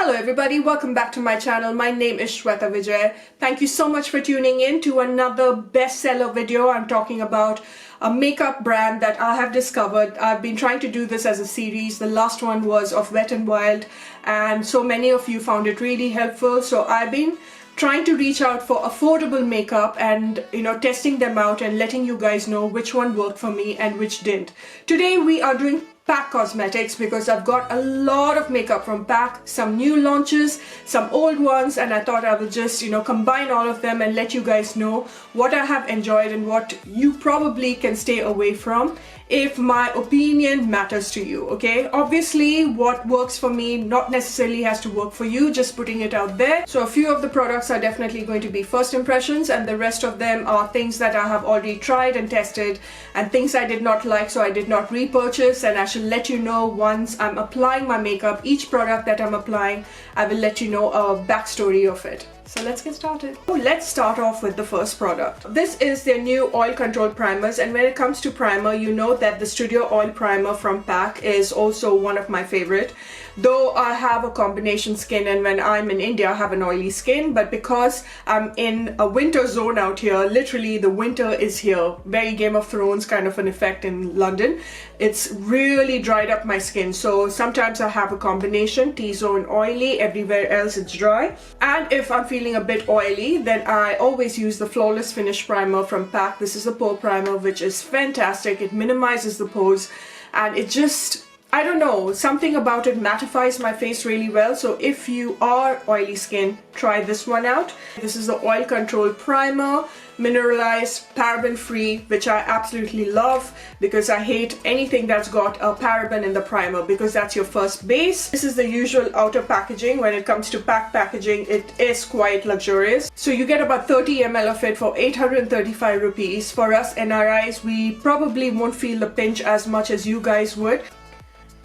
Hello everybody, welcome back to my channel. My name is Shweta Vijay. Thank you so much for tuning in to another bestseller video. I'm talking about a makeup brand that I have discovered. I've been trying to do this as a series. The last one was of Wet n Wild and so many of you found it really helpful. So I've been trying to reach out for affordable makeup and testing them out and letting you guys know which one worked for me and which didn't. Today we are doing PAC Cosmetics because I've got a lot of makeup from PAC, some new launches, some old ones, and I thought I will just combine all of them and let you guys know what I have enjoyed and what you probably can stay away from if my opinion matters to you. Okay, obviously what works for me not necessarily has to work for you, just putting it out there. So a few of the products are definitely going to be first impressions and the rest of them are things that I have already tried and tested and things I did not like, so I did not repurchase, and I shall let you know once I'm applying my makeup. Each product that I'm applying, I will let you know a backstory of it. So let's get started. Let's start off with the first product. This is their new oil control primers, and when it comes to primer, you know that the Studio Oil Primer from PAC is also one of my favorite. Though I have a combination skin and when I'm in India I have an oily skin, but because I'm in a winter zone out here, literally the winter is here, very Game of Thrones kind of an effect in London, it's really dried up my skin. So sometimes I have a combination, T-zone oily, everywhere else it's dry. And if I'm feeling a bit oily, then I always use the Flawless Finish Primer from PAC. This is the Pore Primer, which is fantastic. It minimizes the pores and it just, I don't know, something about it mattifies my face really well. So if you are oily skin, try this one out. This is the Oil Control Primer, mineralized, paraben free, which I absolutely love because I hate anything that's got a paraben in the primer because that's your first base. This is the usual outer packaging. When it comes to PAC packaging, it is quite luxurious. So you get about 30 ml of it for 835 rupees. For us NRIs, we probably won't feel the pinch as much as you guys would.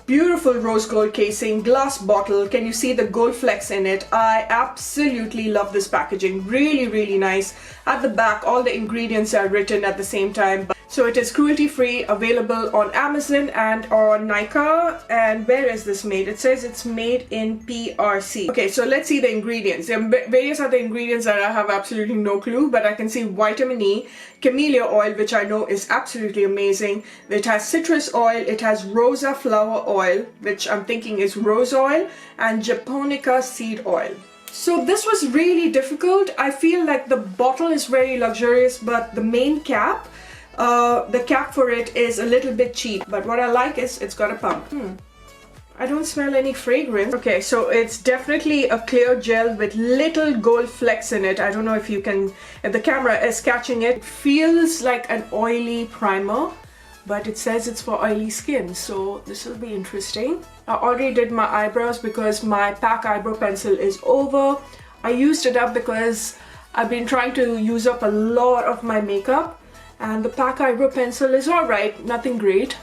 Beautiful rose gold casing, glass bottle. Can you see the gold flecks in it? I absolutely love this packaging. Really nice. At the back, all the ingredients are written at the same time. So it is cruelty free, available on Amazon and on Nykaa. And where is this made? It says it's made in PRC. Okay, so let's see the ingredients. There are various other ingredients that I have absolutely no clue, but I can see vitamin E, camellia oil, which I know is absolutely amazing. It has citrus oil, it has rosa flower oil, which I'm thinking is rose oil, and japonica seed oil. So this was really difficult. I feel like the bottle is very luxurious, but the main cap, the cap for it is a little bit cheap, but what I like is it's got a pump. I don't smell any fragrance. Okay, so it's definitely a clear gel with little gold flecks in it. I don't know if you can, if the camera is catching it. It feels like an oily primer, but it says it's for oily skin, so this will be interesting. I already did my eyebrows because my PAC eyebrow pencil is over. I used it up because I've been trying to use up a lot of my makeup. And the PAC eyebrow pencil is alright, nothing great.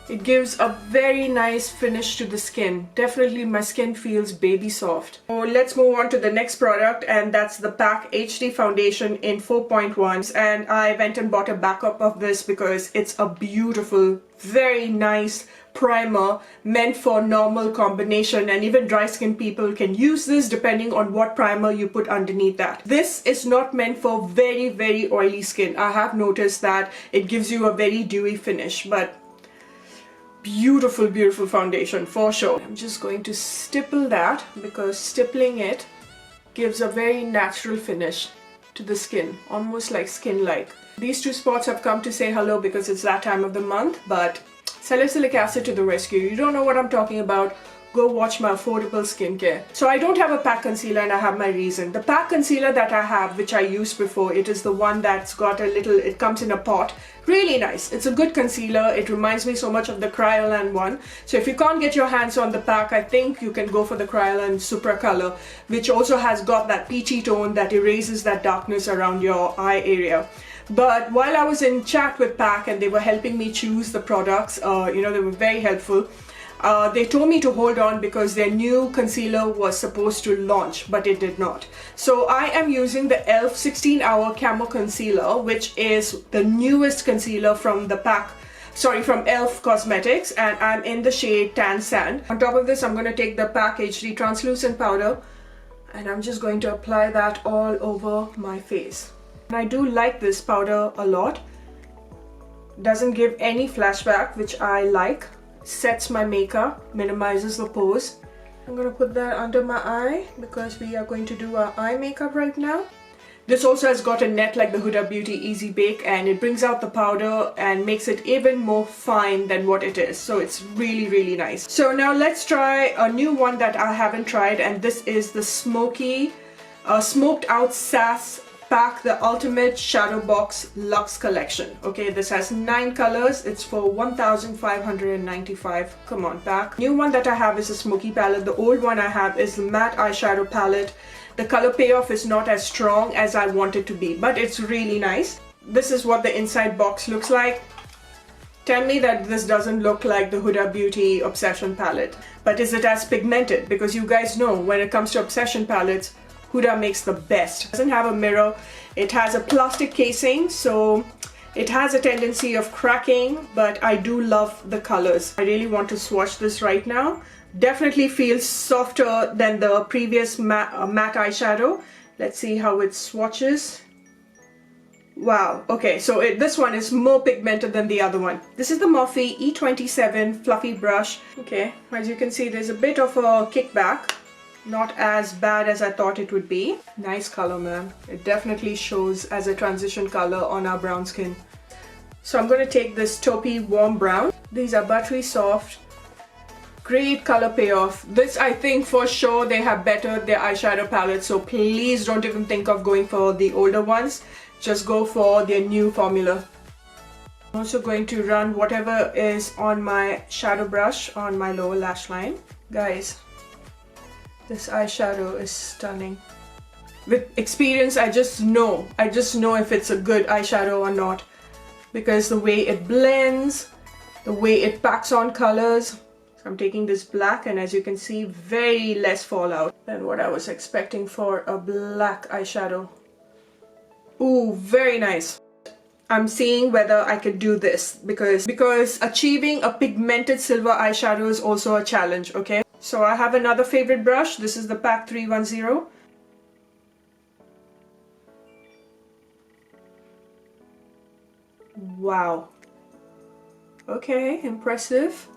It gives a very nice finish to the skin. Definitely my skin feels baby soft. So let's move on to the next product, and that's the PAC HD Foundation in 4.1. And I went and bought a backup of this because it's a beautiful, very nice primer meant for normal combination, and even dry skin people can use this depending on what primer you put underneath that. This is not meant for very oily skin. I have noticed that it gives you a very dewy finish, but beautiful foundation for sure. I'm just going to stipple that because stippling it gives a very natural finish to the skin, almost like skin-like. These two spots have come to say hello because it's that time of the month, but salicylic acid to the rescue. You don't know what I'm talking about, go watch my affordable skincare. So I don't have a PAC concealer and I have my reason. The PAC concealer that I have, which I used before, it is the one that's got a little, it comes in a pot. Really nice. It's a good concealer. It reminds me so much of the Kryolan one. So if you can't get your hands on the PAC, I think you can go for the Kryolan Supra Color, which also has got that peachy tone that erases that darkness around your eye area. But while I was in chat with PAC and they were helping me choose the products, they were very helpful. They told me to hold on because their new concealer was supposed to launch, but it did not. So I am using the e.l.f. 16 Hour Camo Concealer, which is the newest concealer from the PAC sorry, from ELF Cosmetics, and I'm in the shade Tan Sand. On top of this, I'm going to take the PAC HD translucent powder, and I'm just going to apply that all over my face. And I do like this powder a lot. Doesn't give any flashback, which I like. Sets my makeup, minimizes the pores. I'm going to put that under my eye because we are going to do our eye makeup right now. This also has got a net like the Huda Beauty Easy Bake, and it brings out the powder and makes it even more fine than what it is. So it's really nice. So now let's try a new one that I haven't tried, and this is the smoky, smoked out SASS PAC, the Ultimate Shadow Box Luxe Collection. Okay, this has 9 colors. It's for 1,595. Come on, PAC. New one that I have is a smoky palette. The old one I have is the matte eyeshadow palette. The color payoff is not as strong as I want it to be, but it's really nice. This is what the inside box looks like. Tell me that this doesn't look like the Huda Beauty Obsession palette. But is it as pigmented? Because you guys know when it comes to Obsession palettes, Huda makes the best. It doesn't have a mirror. It has a plastic casing, so it has a tendency of cracking, but I do love the colors. I really want to swatch this right now. Definitely feels softer than the previous matte eyeshadow. Let's see how it swatches. Wow, okay, so this one is more pigmented than the other one. This is the Morphe E27 Fluffy Brush. Okay, as you can see, there's a bit of a kickback. Not as bad as I thought it would be. Nice color, man. It definitely shows as a transition color on our brown skin. So I'm going to take this taupey warm brown. These are buttery soft. Great color payoff. This, I think for sure they have bettered their eyeshadow palette, so please don't even think of going for the older ones. Just go for their new formula. I'm also going to run whatever is on my shadow brush on my lower lash line. Guys, this eyeshadow is stunning. With experience, I just know if it's a good eyeshadow or not, because the way it blends, the way it packs on colors. So I'm taking this black, and as you can see, very less fallout than what I was expecting for a black eyeshadow. Ooh, very nice. I'm seeing whether I could do this because achieving a pigmented silver eyeshadow is also a challenge, okay? So I have another favorite brush. This is the PAC 310. Wow. Okay, impressive.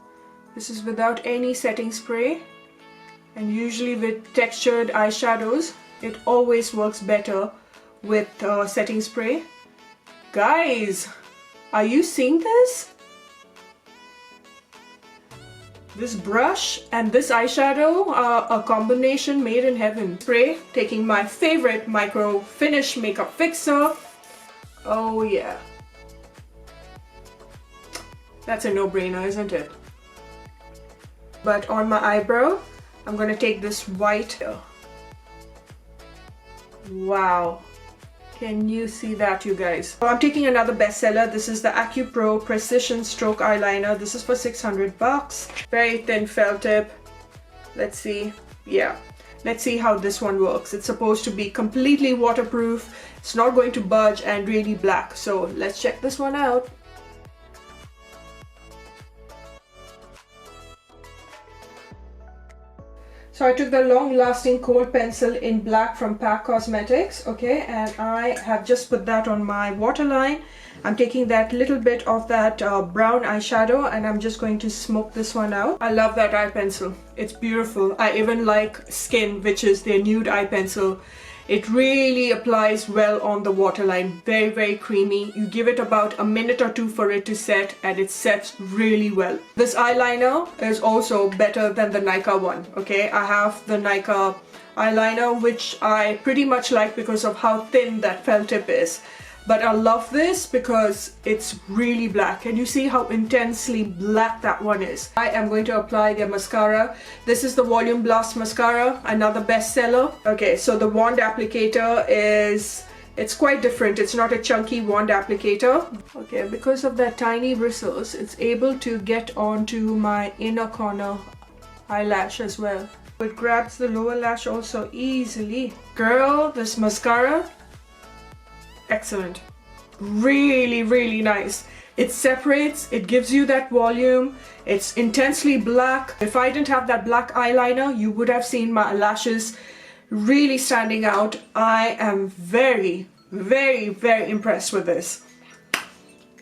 This is without any setting spray. And usually with textured eyeshadows, it always works better with setting spray. Guys, are you seeing this? This brush and this eyeshadow are a combination made in heaven. Spray, taking my favorite micro finish makeup fixer. Oh yeah. That's a no-brainer, isn't it? But on my eyebrow, I'm gonna take this white. Wow. Can you see that, you guys? So I'm taking another bestseller. This is the ACCU Pro Precision Stroke Eyeliner. This is for 600 bucks. Very thin felt tip. Let's see. Yeah. Let's see how this one works. It's supposed to be completely waterproof. It's not going to budge and really black. So let's check this one out. So I took the long-lasting kohl pencil in black from PAC Cosmetics, okay, and I have just put that on my waterline. I'm taking that little bit of that brown eyeshadow, and I'm just going to smoke this one out. I love that eye pencil. It's beautiful. I even like Skin, which is their nude eye pencil. It really applies well on the waterline. Very, very creamy. You give it about a minute or two for it to set, and it sets really well. This eyeliner is also better than the Nykaa one, okay? I have the Nykaa eyeliner, which I pretty much like because of how thin that felt tip is. But I love this because it's really black. Can you see how intensely black that one is? I am going to apply their mascara. This is the Volume Blast Mascara, another bestseller. Okay, so the wand applicator it's quite different. It's not a chunky wand applicator. Okay, because of that tiny bristles, it's able to get onto my inner corner eyelash as well. It grabs the lower lash also easily. Girl, this mascara, excellent. Really, really nice. It separates, it gives you that volume, it's intensely black. If I didn't have that black eyeliner, you would have seen my lashes really standing out. I am very, very, very impressed with this.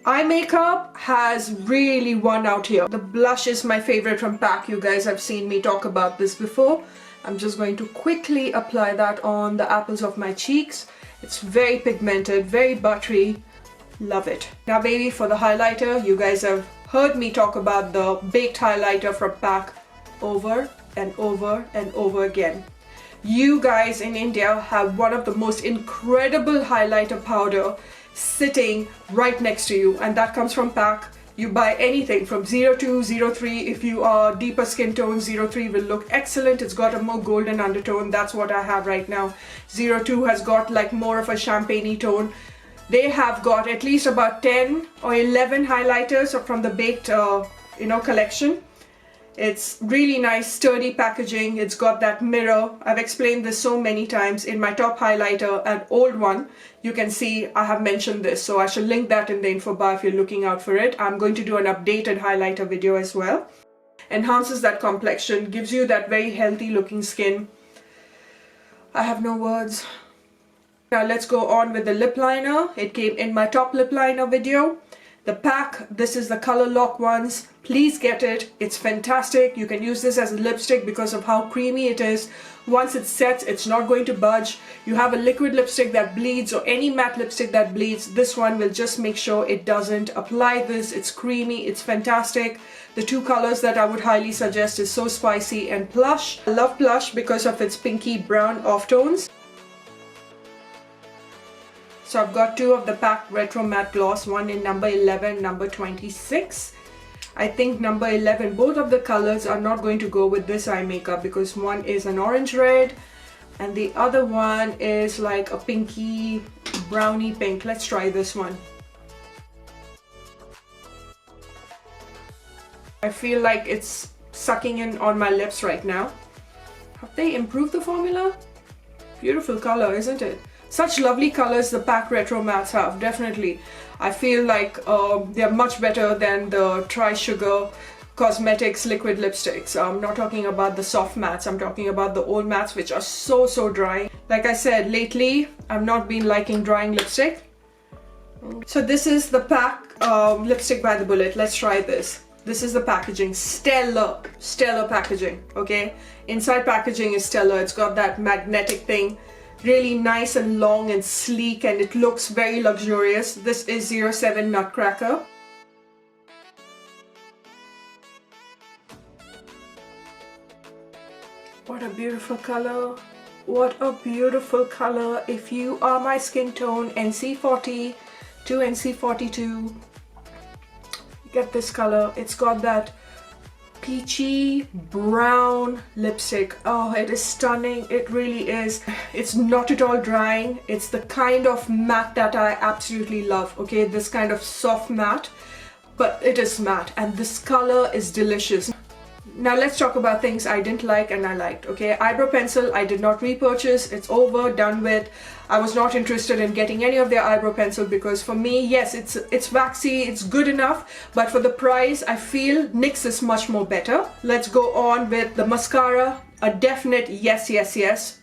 Eye makeup has really won out here. The blush is my favorite from PAC. You guys have seen me talk about this before. I'm just going to quickly apply that on the apples of my cheeks. It's very pigmented, very buttery. Love it. Now baby, for the highlighter, you guys have heard me talk about the baked highlighter from PAC over and over and over again. You guys in India have one of the most incredible highlighter powder sitting right next to you, and that comes from PAC. You buy anything from 02, 03. If you are deeper skin tone, 03 will look excellent. It's got a more golden undertone. That's what I have right now. 02 has got like more of a champagne-y tone. They have got at least about 10 or 11 highlighters from the baked collection. It's really nice, sturdy packaging. It's got that mirror. I've explained this so many times. In my top highlighter, an old one, you can see I have mentioned this, so I shall link that in the info bar if you're looking out for it. I'm going to do an updated highlighter video as well. Enhances that complexion, gives you that very healthy looking skin. I have no words. Now let's go on with the lip liner. It came in my top lip liner video. The PAC, this is the COLORLOCK ones. Please get it. It's fantastic. You can use this as a lipstick because of how creamy it is. Once it sets, it's not going to budge. You have a liquid lipstick that bleeds or any matte lipstick that bleeds. This one will just make sure it doesn't. Apply this. It's creamy. It's fantastic. The two colors that I would highly suggest is So Spicy and Plush. I love Plush because of its pinky brown off tones. So I've got two of the PAC Retro Matte Gloss, one in number 11, number 26. I think number 11, both of the colors are not going to go with this eye makeup because one is an orange red and the other one is like a pinky brownie pink. Let's try this one. I feel like it's sucking in on my lips right now. Have they improved the formula? Beautiful color, isn't it? Such lovely colors the PAC Retro Mattes have, definitely. I feel like they're much better than the Tri-Sugar Cosmetics liquid lipsticks. I'm not talking about the soft mattes, I'm talking about the old mattes which are so dry. Like I said, lately I've not been liking drying lipstick. So this is the PAC lipstick by the bullet. Let's try this. This is the packaging. Stellar packaging, okay? Inside packaging is stellar. It's got that magnetic thing. Really nice and long and sleek, and it looks very luxurious. This is 07 Nutcracker. What a beautiful color. What a beautiful color. If you are my skin tone, NC40 to NC42, get this color. It's got that peachy brown lipstick. Oh, it is stunning. It really is. It's not at all drying. It's the kind of matte that I absolutely love, okay? This kind of soft matte, but it is matte and this color is delicious. Now let's talk about things I didn't like and I liked, okay? Eyebrow pencil, I did not repurchase. It's over, done with. I was not interested in getting any of their eyebrow pencil because for me, yes, it's waxy, it's good enough, but for the price, I feel NYX is much more better. Let's go on with the mascara. A definite yes.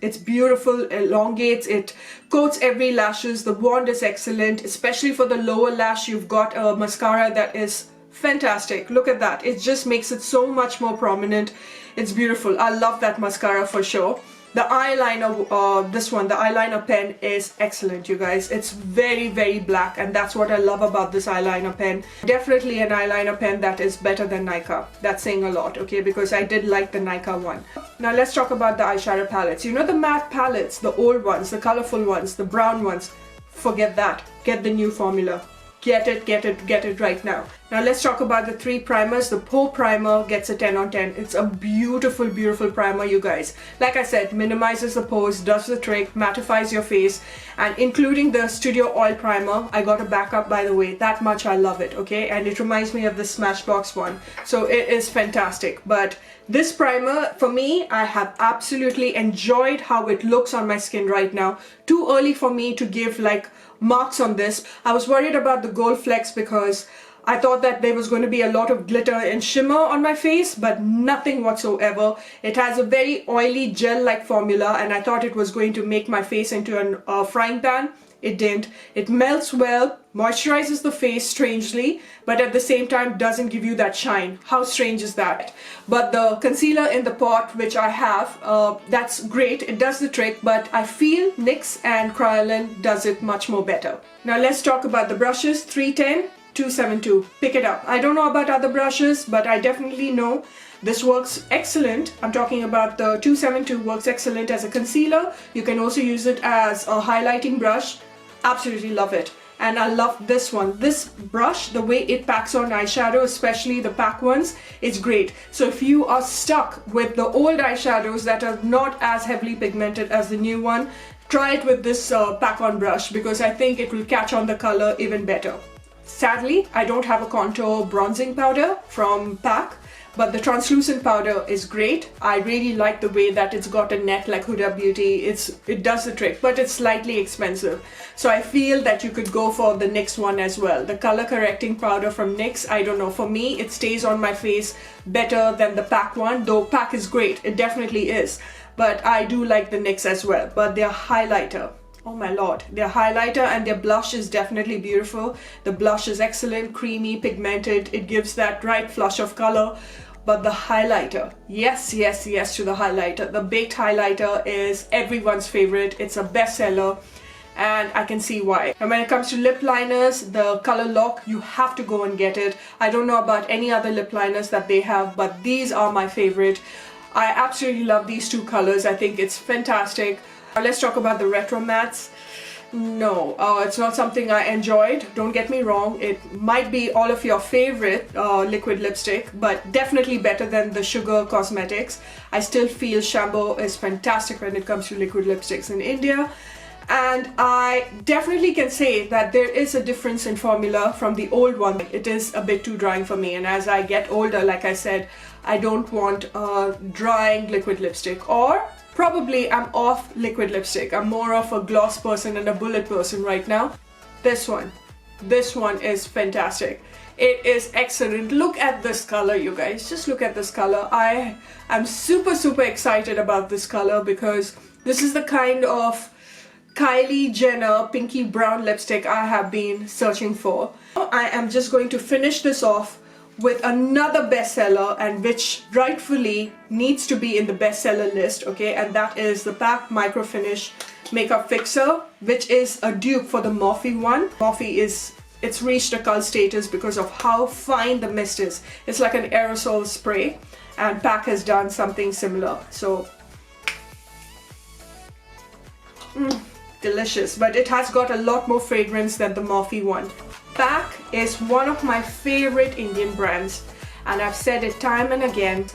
It's beautiful, elongates, it coats every lashes. The wand is excellent, especially for the lower lash. You've got a mascara that is fantastic. Look at that. It just makes it so much more prominent. It's beautiful. I love that mascara for sure. The eyeliner, this one, the eyeliner pen is excellent, you guys. It's very black, and that's what I love about this eyeliner pen. Definitely an eyeliner pen that is better than Nika. That's saying a lot, okay, because I did like the Nika one. Now let's talk about the eyeshadow palettes. You know the matte palettes, the old ones, the colorful ones, the brown ones. Forget that. Get the new formula. Get it right now. Now let's talk about the three primers. The PORE primer gets a 10 on 10. It's a beautiful primer, you guys. Like I said, minimizes the pores, does the trick, mattifies your face, and including the Studio Oil primer, I got a backup, by the way. That much I love it, okay? And it reminds me of the Smashbox one. So it is fantastic. But this primer, for me, I have absolutely enjoyed how it looks on my skin right now. Too early for me to give like marks on this. I was worried about the gold flecks because I thought that there was going to be a lot of glitter and shimmer on my face, but nothing whatsoever. It has a very oily gel-like formula, and I thought it was going to make my face into a frying pan. It didn't. It melts well, moisturizes the face strangely, but at the same time doesn't give you that shine. How strange is that? But the concealer in the pot, which I have, that's great. It does the trick, but I feel NYX and Kryolan does it much more better. Now let's talk about the brushes. 310, 272. Pick it up. I don't know about other brushes, but I definitely know this works excellent. I'm talking about the 272 works excellent as a concealer. You can also use it as a highlighting brush. Absolutely love it. And I love this one. This brush, the way it packs on eyeshadow, especially the pack ones, it's great. So if you are stuck with the old eyeshadows that are not as heavily pigmented as the new one, try it with this pack on brush, because I think it will catch on the color even better. Sadly, I don't have a contour bronzing powder from PAC, but the translucent powder is great. I really like the way that it's got a net like Huda Beauty. It does the trick, but it's slightly expensive. So I feel that you could go for the NYX one as well. The color correcting powder from NYX, I don't know. For me, it stays on my face better than the PAC one, though PAC is great. It definitely is. But I do like the NYX as well. But their highlighter, oh my lord, their highlighter and their blush is definitely beautiful. The blush is excellent, creamy, pigmented. It gives that right flush of color. But the highlighter, yes, yes, yes to the highlighter. The baked highlighter is everyone's favorite. It's a bestseller, and I can see why. And when it comes to lip liners, the COLORLOCK, you have to go and get it. I don't know about any other lip liners that they have, but these are my favorite. I absolutely love these two colors. I think it's fantastic. Let's talk about the retro mattes. No, it's not something I enjoyed. Don't get me wrong. It might be all of your favorite liquid lipstick, but definitely better than the Sugar Cosmetics. I still feel Shampoo is fantastic when it comes to liquid lipsticks in India. And I definitely can say that there is a difference in formula from the old one. It is a bit too drying for me, and as I get older, like I said, I don't want a drying liquid lipstick, or probably I'm off liquid lipstick. I'm more of a gloss person and a bullet person right now. This one is fantastic. It is excellent. Look at this color, you guys. Just look at this color. I am super excited about this color, because this is the kind of Kylie Jenner pinky brown lipstick I have been searching for. I am just going to finish this off with another bestseller, and which rightfully needs to be in the bestseller list, okay, and that is the PAC Micro Finish Makeup Fixer, which is a dupe for the Morphe one. Morphe it's reached a cult status because of how fine the mist is. It's like an aerosol spray, and PAC has done something similar. So delicious, but it has got a lot more fragrance than the Morphe one. PAC is one of my favorite Indian brands, and I've said it time and again,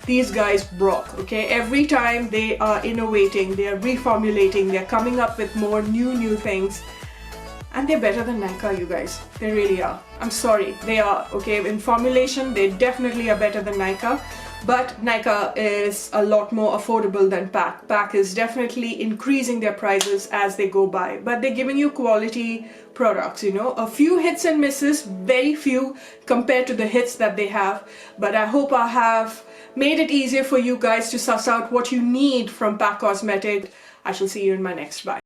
these guys rock, okay? Every time they are innovating, they are reformulating, they're coming up with more new things, and they're better than Nykaa, you guys. They really are. I'm sorry, they are, okay? In formulation, they definitely are better than Nykaa, but Nykaa is a lot more affordable than PAC. PAC is definitely increasing their prices as they go by, but they're giving you quality products, you know, a few hits and misses, very few compared to the hits that they have. But I hope I have made it easier for you guys to suss out what you need from PAC Cosmetics. I shall see you in my next bye.